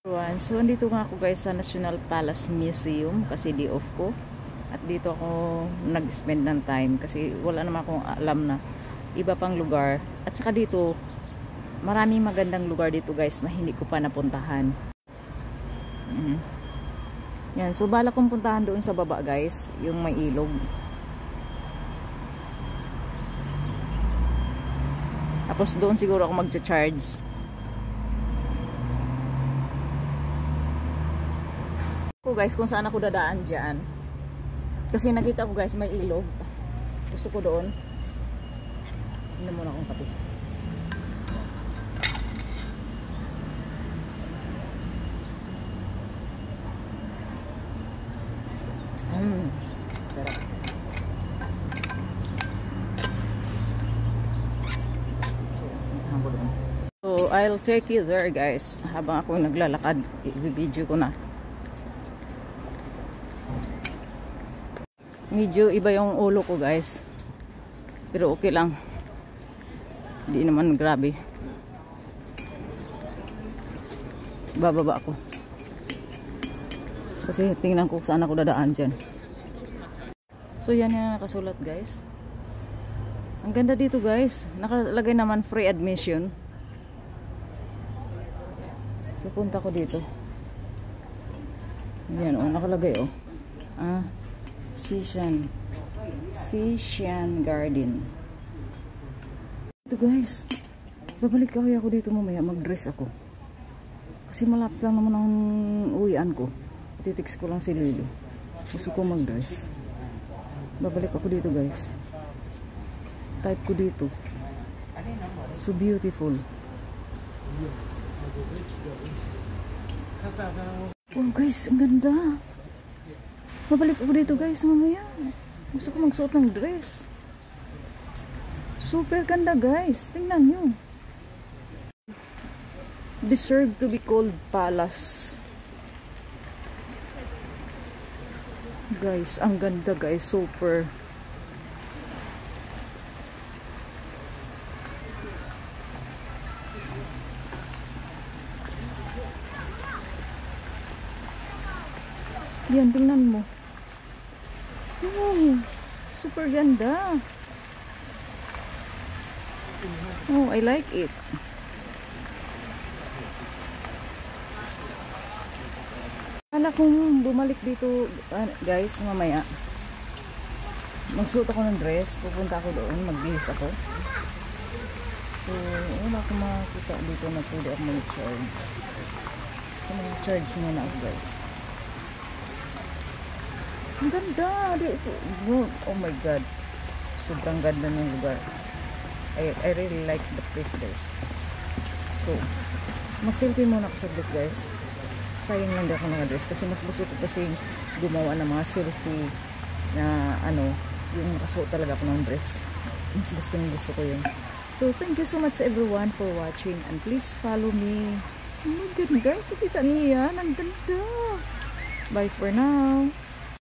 So, andito nga ako guys sa National Palace Museum kasi day off ko. At dito ako nag-spend ng time kasi wala naman akong alam na iba pang lugar. At saka dito, maraming magandang lugar dito guys na hindi ko pa napuntahan. Yan, so bala kong puntahan doon sa baba guys, yung may ilog. Tapos doon siguro ako magcha-charge. Guys, kung saan ako dadaan dyan kasi nakita ko guys may ilog, gusto ko doon. Hindi muna akong kape. Sarap. So I'll take you there guys habang ako naglalakad. I-video ko na. Medyo iba yung ulo ko guys, pero okay lang, hindi naman grabe. Bababa ako kasi tingnan ko saan ako dadaan dyan. So yan yung nakasulat guys. Ang ganda dito guys, nakalagay naman free admission. So punta ko dito. Yan o, nakalagay o. Sishan Garden. Ito guys, babalik ako dito mamaya, mag-dress ako kasi malapit lang naman ang uwian ko. Titix ko lang si Lily, gusto ko mag-dress. Babalik ako dito guys, type ko dito, so beautiful. Oh guys, ang ganda. Mabalik ako dito guys mamaya. Gusto ko magsuot ng dress. Super ganda guys. Tingnan nyo. Deserve to be called palace. Guys, ang ganda guys. Super. Yan, tingnan mo. Oh, super ganda. Oh, I like it. Kala kong bumalik dito guys mamaya. Magsuot ako ng dress, pupunta ako doon, magbihis ako. So, wala akong makakita dito na pwede ako mag-charge. So, mag-charge muna ako guys. Ang ganda. Oh my god, sobrang ganda ng lugar. I really like the place guys. So mag-selfie muna ako saglit guys. Sayang lang di ako naka-dress kasi mas gusto ko kasi gumawa ng mga selfie na ano, yung nakasuot talaga ako ng dress. Mas gusto ko yun. So thank you so much everyone for watching and please follow me. Oh my god guys, kita niyo yan, ang ganda. Bye for now.